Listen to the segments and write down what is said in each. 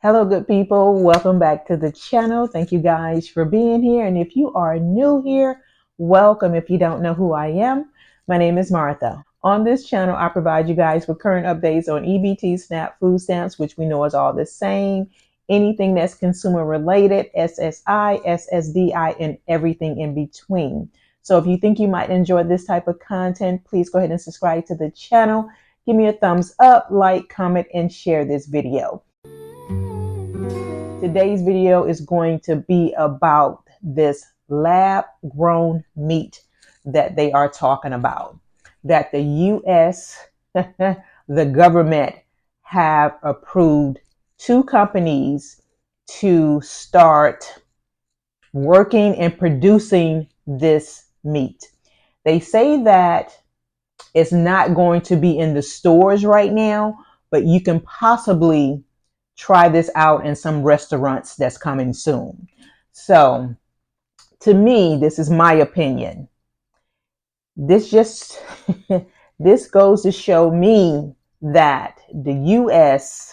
Hello, good people. Welcome back to the channel. Thank you guys for being here. And if you are new here, welcome. If you don't know who I am, my name is Martha. On this channel, I provide you guys with current updates on EBT, SNAP, food stamps, which we know is all the same, anything that's consumer related, SSI, SSDI, and everything in between. So if you think you might enjoy this type of content, please go ahead and subscribe to the channel. Give me a thumbs up, like, comment, and share this video. Today's video is going to be about this lab-grown meat that they are talking about, that the U.S., the government have approved 2 companies to start working and producing this meat. They say that it's not going to be in the stores right now, but you can possibly try this out in some restaurants that's coming soon. So to me, this is my opinion. This just, this goes to show me that the US,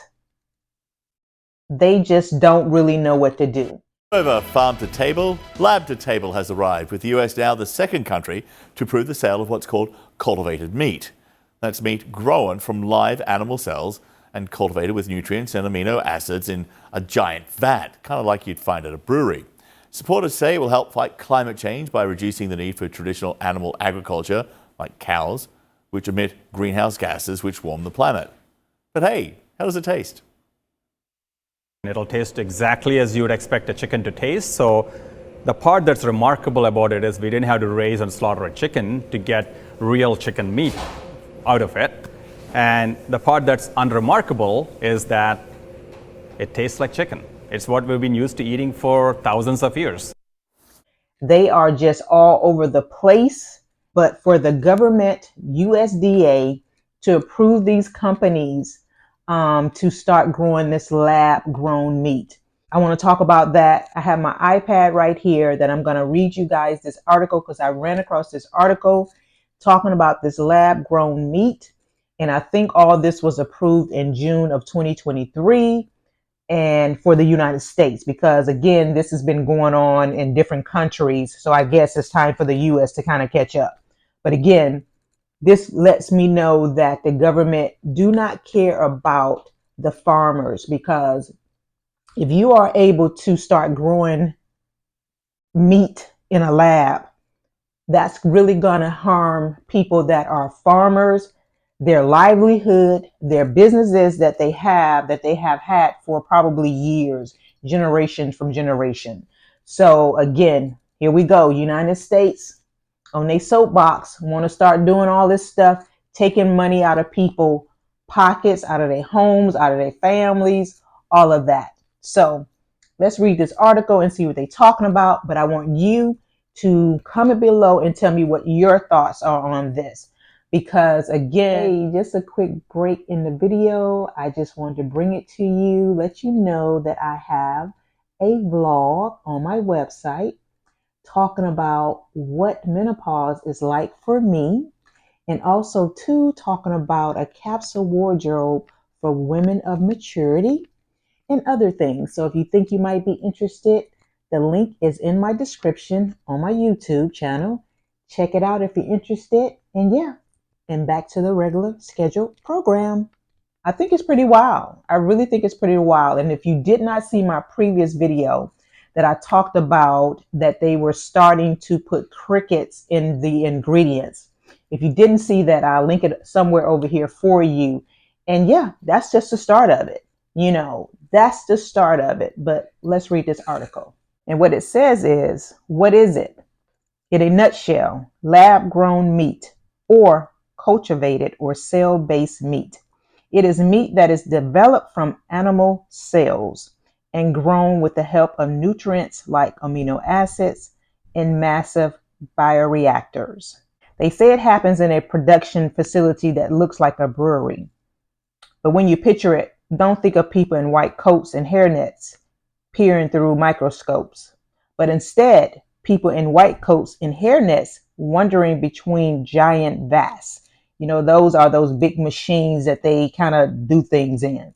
they just don't really know what to do. Over farm to table, lab to table has arrived, with the US now the second country to approve the sale of what's called cultivated meat. That's meat grown from live animal cells and cultivated with nutrients and amino acids in a giant vat, kind of like you'd find at a brewery. Supporters say it will help fight climate change by reducing the need for traditional animal agriculture, like cows, which emit greenhouse gases which warm the planet. But hey, how does it taste? It'll taste exactly as you would expect a chicken to taste. So the part that's remarkable about it is we didn't have to raise and slaughter a chicken to get real chicken meat out of it. And the part that's unremarkable is that it tastes like chicken. It's what we've been used to eating for thousands of years. They are just all over the place. But for the government, USDA, to approve these companies to start growing this lab-grown meat. I want to talk about that. I have my iPad right here that I'm going to read you guys this article because I ran across this article talking about this lab-grown meat. And I think all this was approved in June of 2023 and for the United States, because again, this has been going on in different countries. So I guess it's time for the US to kind of catch up. But again, this lets me know that the government do not care about the farmers, because if you are able to start growing meat in a lab, that's really going to harm people that are farmers, their livelihood, their businesses that they have had for probably years, generation from generation. So again, here we go. United States on their soapbox want to start doing all this stuff, taking money out of people's pockets, out of their homes, out of their families, all of that. So let's read this article and see what they're talking about. But I want you to comment below and tell me what your thoughts are on this. Because again, just a quick break in the video. I just wanted to bring it to you, let you know that I have a vlog on my website talking about what menopause is like for me, and also too talking about a capsule wardrobe for women of maturity and other things. So if you think you might be interested, the link is in my description on my YouTube channel. Check it out if you're interested. And yeah, and back to the regular scheduled program. I think it's pretty wild. I really think it's pretty wild. And if you did not see my previous video that I talked about, that they were starting to put crickets in the ingredients, if you didn't see that, I'll link it somewhere over here for you. And yeah, that's just the start of it. You know, that's the start of it. But let's read this article. And what it says is, what is it? In a nutshell, lab-grown meat, or cultivated or cell-based meat. It is meat that is developed from animal cells and grown with the help of nutrients like amino acids in massive bioreactors. They say it happens in a production facility that looks like a brewery. But when you picture it, don't think of people in white coats and hairnets peering through microscopes, but instead people in white coats and hairnets wandering between giant vats. You know, those are those big machines that they kind of do things in.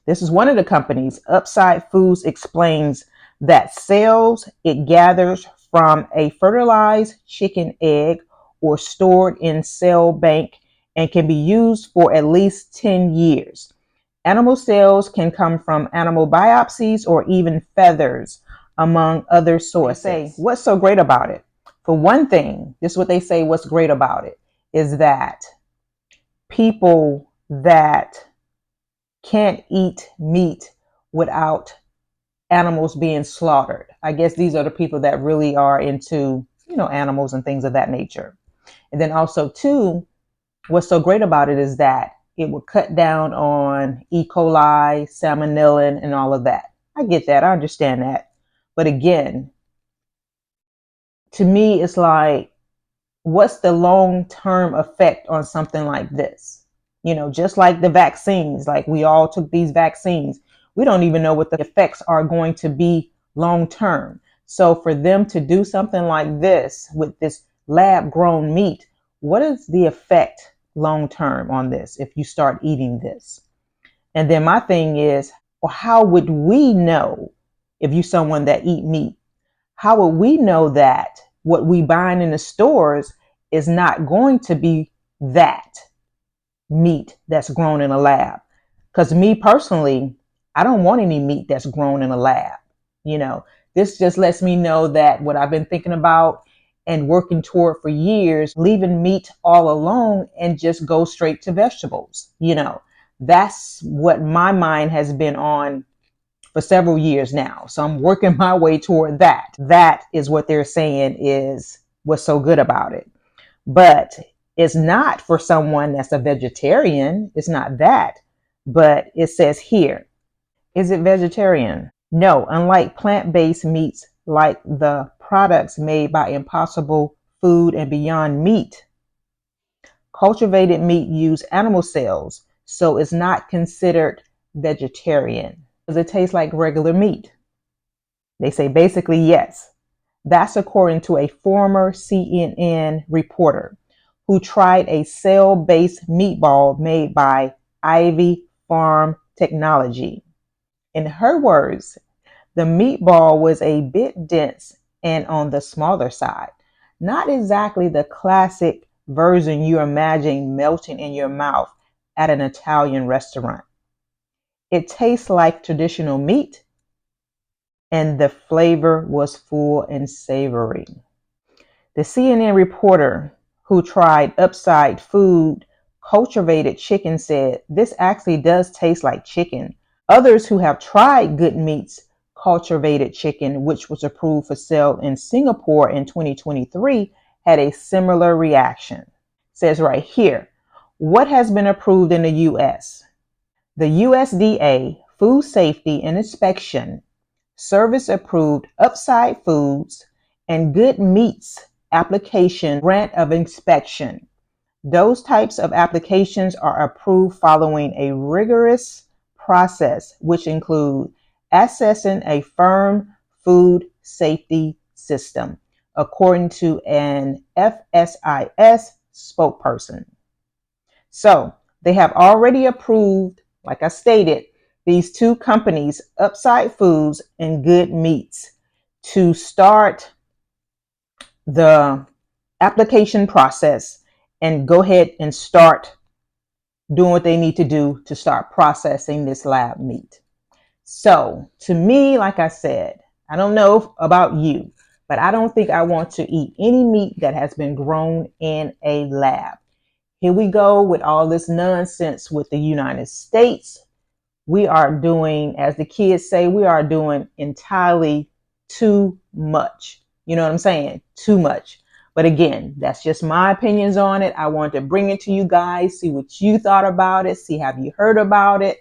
This is one of the companies. Upside Foods explains that cells it gathers from a fertilized chicken egg or stored in cell bank and can be used for at least 10 years. Animal cells can come from animal biopsies or even feathers, among other sources. They say, what's so great about it? For one thing, this is what they say what's great about it is that people that can't eat meat without animals being slaughtered. I guess these are the people that really are into, animals and things of that nature. And then also too, what's so great about it is that it will cut down on E. coli, salmonella, and all of that. I get that. I understand that. But again, to me, it's like, what's the long-term effect on something like this? Just like the vaccines, like we all took these vaccines. We don't even know what the effects are going to be long-term. So for them to do something like this with this lab-grown meat, what is the effect long-term on this if you start eating this? And then my thing is, well, how would we know if you're someone that eat meat? How would we know that what we buying in the stores is not going to be that meat that's grown in a lab? Because me personally, I don't want any meat that's grown in a lab. This just lets me know that what I've been thinking about and working toward for years, leaving meat all alone and just go straight to vegetables. That's what my mind has been on for several years now. So I'm working my way toward that. That is what they're saying is what's so good about it. But it's not for someone that's a vegetarian. It's not that. But it says here, is it vegetarian? No, unlike plant-based meats like the products made by Impossible Food and Beyond Meat, cultivated meat use animal cells, so it's not considered vegetarian. Does it taste like regular meat? They say basically yes. That's according to a former CNN reporter who tried a cell-based meatball made by Ivy Farm Technology. In her words, the meatball was a bit dense and on the smaller side. Not exactly the classic version you imagine melting in your mouth at an Italian restaurant. It tastes like traditional meat, and the flavor was full and savory. The CNN reporter who tried Upside Food cultivated chicken said, this actually does taste like chicken. Others who have tried Good Meat's cultivated chicken, which was approved for sale in Singapore in 2023, had a similar reaction. It says right here, what has been approved in the U.S.? The USDA Food Safety and Inspection Service approved Upside Foods and Good Meats application grant of inspection. Those types of applications are approved following a rigorous process, which include accessing a firm food safety system, according to an FSIS spokesperson. So they have already approved, like I stated, these two companies, Upside Foods and Good Meats, to start the application process and go ahead and start doing what they need to do to start processing this lab meat. So to me, like I said, I don't know about you, but I don't think I want to eat any meat that has been grown in a lab. Here we go with all this nonsense with the United States. We are doing, as the kids say, we are doing entirely too much. You know what I'm saying? Too much. But again, that's just my opinions on it. I wanted to bring it to you guys, see what you thought about it, see have you heard about it,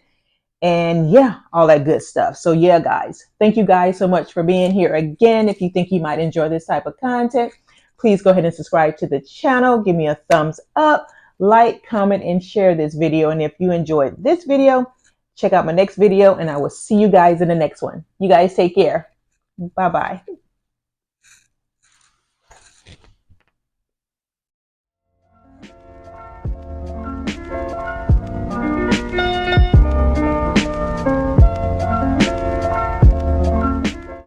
and yeah, all that good stuff. So yeah, guys, thank you guys so much for being here again. If you think you might enjoy this type of content, please go ahead and subscribe to the channel. Give me a thumbs up, like, comment, and share this video. And if you enjoyed this video, check out my next video, and I will see you guys in the next one. You guys take care. Bye-bye.